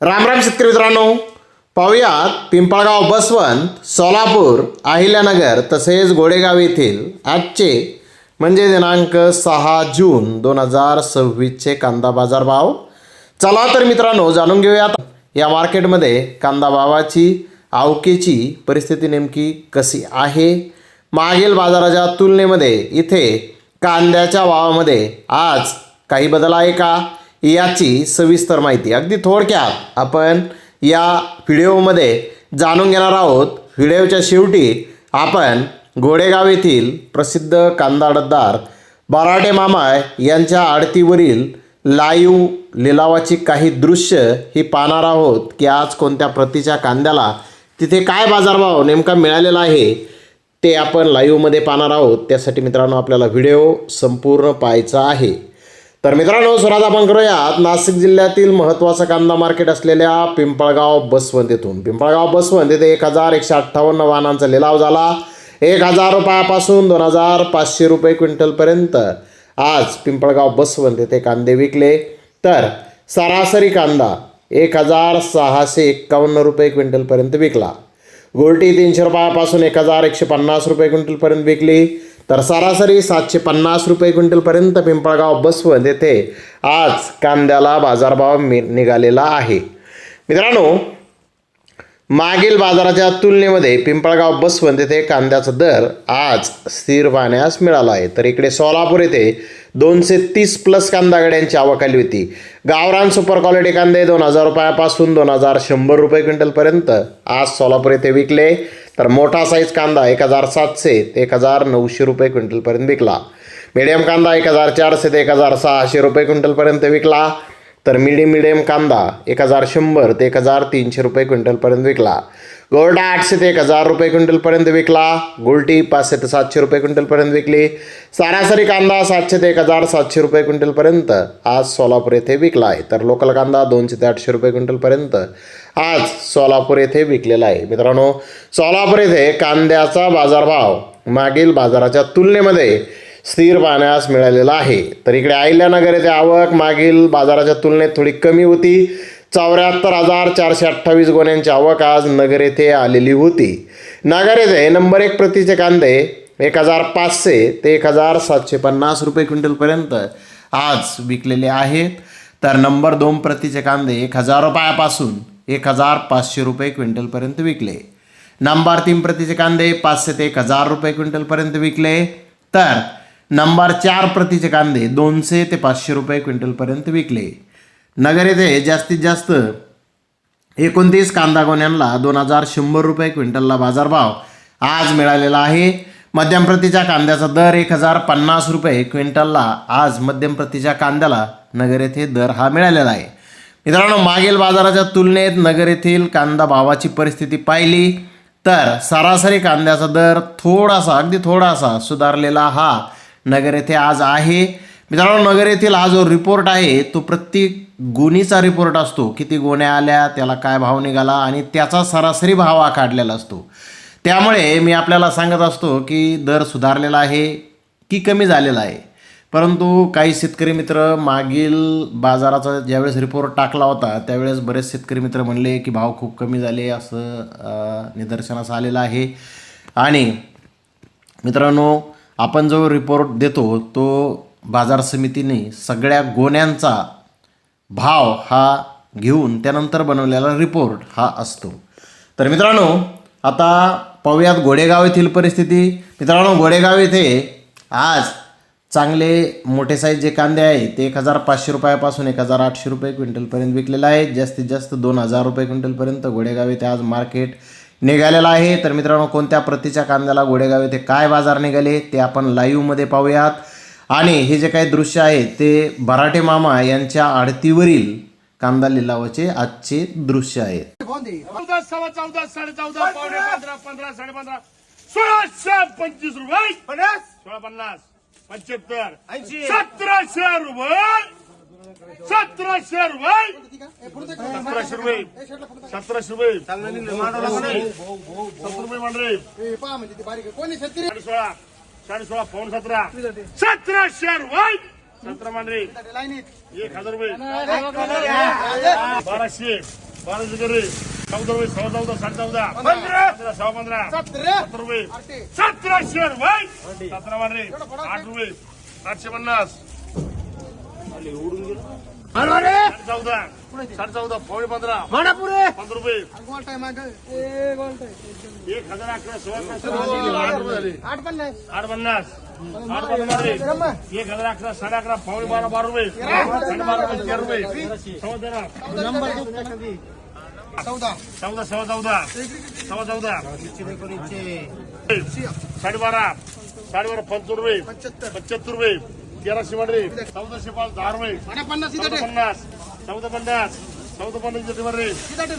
रामराम शेतकरी मित्रांनो, पाहुयात पिंपळगाव, बसवंत, सोलापूर, अहिल्यानगर तसेच गोडेगाव येथील आजचे म्हणजे दिनांक 6 जून 2026चे कांदा बाजार भाव. चला तर मित्रांनो जाणून घेऊयात या मार्केटमध्ये कांदा भावाची आवकेची परिस्थिती नेमकी कशी आहे. मागील बाजाराच्या तुलनेमध्ये इथे कांद्याच्या भावामध्ये आज काही बदल आहे का याची सविस्तर माहिती अगदी थोडक्यात आपण या व्हिडिओमध्ये जाणून घेणार आहोत. व्हिडिओच्या शेवटी आपण गोडेगाव येथील प्रसिद्ध कांदा आडतदार बराटे मामा यांच्या आडतीवरील लाईव्ह लिलावाची काही दृश्य ही पाहणार आहोत की आज कोणत्या प्रतीच्या कांद्याला तिथे काय बाजारभाव नेमका मिळालेला आहे ते आपण लाईव्हमध्ये पाहणार आहोत. त्यासाठी मित्रांनो आपल्याला व्हिडिओ संपूर्ण पाहायचा आहे. तर मित्रांनो सुरुवात आपण करूयात नाशिक जिल्ह्यातील महत्त्वाचं कांदा मार्केट असलेल्या पिंपळगाव बसवंत येथून. पिंपळगाव बसवंत येथे 1158 वाहनांचा लिलाव झाला. 1000 रुपयापासून 2500 रुपये क्विंटलपर्यंत आज पिंपळगाव बसवंत येथे कांदे विकले. तर सरासरी कांदा 1651 रुपये क्विंटलपर्यंत विकला. गोल्टी 300 रुपयापासून 1150 रुपये क्विंटलपर्यंत विकली. तर सरासरी 750 रुपये क्विंटलपर्यंत पिंपळगाव बसवंत येथे आज कांद्याला बाजारभाव निघालेला आहे. मित्रांनो मागील बाजाराच्या तुलनेमध्ये पिंपळगाव बसवंत येथे कांद्याचा दर आज स्थिर पाहण्यास मिळाला आहे. तर इकडे सोलापूर येथे 230 प्लस कांदा गाड्यांची आवक आली होती. गावरान सुपर क्वालिटी कांदे 2000 रुपयापासून 2100 रुपये क्विंटलपर्यंत आज सोलापूर येथे विकले. तर मोठा साईज कांदा 1700 ते 1900 रुपये क्विंटलपर्यंत विकला. मीडियम कांदा 1400 ते 1600 रुपये क्विंटलपर्यंत विकला. तर मीडियम कांदा 1100 ते 1300 रुपये क्विंटलपर्यंत विकला. गोल्डा 800 ते 1000 रुपये क्विंटलपर्यंत विकला. गोल्टी 500 ते 700 रुपये क्विंटलपर्यंत विकली. सरासरी कांदा 700 ते 1700 रुपये क्विंटलपर्यंत आज सोलापूर येथे विकला आहे. तर लोकल कांदा 200 ते 800 रुपये क्विंटलपर्यंत आज सोलापूर येथे विकलेला आहे. मित्रांनो सोलापूर येथे कांद्याचा बाजारभाव मागील बाजाराच्या तुलनेमध्ये स्थिर पाहण्यास मिळालेला आहे. तर इकडे अहिल्यानगर येथे आवक मागील बाजाराच्या तुलनेत थोडी कमी होती. 74,428 गोण्यांची आवक आज नगर येथे आलेली होती. नगर येथे नंबर 1 प्रतीचे कांदे 1500 ते 1750 रुपये क्विंटलपर्यंत आज विकलेले आहेत. तर नंबर 2 प्रतीचे कांदे 1000 रुपयापासून 1500 रुपये क्विंटलपर्यंत विकले. नंबर 3 प्रतीचे कांदे 500 ते 1000 रुपये क्विंटलपर्यंत विकले. तर नंबर 4 प्रतीचे कांदे 200 ते 500 रुपये क्विंटलपर्यंत विकले. नगर येथे जास्तीत जास्त 29 कांदा गोण्यांना 2100 रुपये क्विंटलला बाजारभाव आज मिळालेला आहे. मध्यम प्रतीच्या कांद्याचा दर 1050 रुपये क्विंटलला आज मध्यम प्रतीच्या कांद्याला नगर येथे दर हा मिळालेला आहे. मित्रांनो मागील बाजाराच्या तुलनेत नगर येथील कांदा भावाची परिस्थिती पाहिली तर सरासरी कांद्याचा दर अगदी थोडासा सुधारलेला हा नगर येथे आज आहे. मित्रांनो नगर येथील हा जो रिपोर्ट आहे तो प्रत्येक गुणीचा रिपोर्ट असतो. किती गोण्या आल्या, त्याला काय भाव निघाला आणि त्याचा सरासरी भाव हा काढलेला असतो. त्यामुळे मी आपल्याला सांगत असतो की दर सुधारलेला आहे की कमी झालेला आहे. परंतु काही शेतकरी मित्र मागील बाजाराचा ज्यावेळेस रिपोर्ट टाकला होता त्यावेळेस बरेच शेतकरी मित्र म्हणले की भाव खूप कमी झाले असं निदर्शनास आलेलं आहे. आणि मित्रांनो आपण जो रिपोर्ट देतो तो बाजार समितीने सगळ्या गोण्यांचा भाव हा घेऊन त्यानंतर बनवलेला रिपोर्ट हा असतो. तर मित्रांनो आता पाहूयात गोडेगाव येथील परिस्थिती. मित्रांनो गोडेगाव येथे आज चांगले मोठे साईज जे कांदे आहे ते 1500 रुपयापासून 1800 रुपये क्विंटलपर्यंत विकलेला आहे. जास्तीत जास्त 2000 रुपये क्विंटलपर्यंत गोडेगाव येथे आज मार्केट निघालेला आहे. तर मित्रांनो कोणत्या प्रतीच्या कांद्याला गोडेगाव येथे काय बाजार निघाले ते आपण लाईव्हमध्ये पाहूयात. आणि हे जे काही दृश्य आहे ते बराटे मामा यांच्या आडतीवरील कांदा लिलावाचे आजचे दृश्य आहे. 14, 14, 14.5, 15, 15, 15.5, 1625 रुपये, 1650, 75, 1700 रुपये, 1700 रुपये, 1700 रुपये, 1700 रुपये, 70 रुपये मांडरे, 16 पाऊण 17, 1700 रुपये, 17 मांडरे, 1000 रुपये, 1200 12 रुपये 14 रुपये 14 14 15 15 17 रुपये 1700 भाई 17 वाले 8 रुपये 850 14 14 पावणे 15 15 रुपये 1011 850 850 1011 11 पावणे 12 12 रुपये 13 रुपये 14 14 14 12 5 रुपये 75 रुपये 1300 मध्ये 1405 10 रुपये 50 14 50 14 50 14 50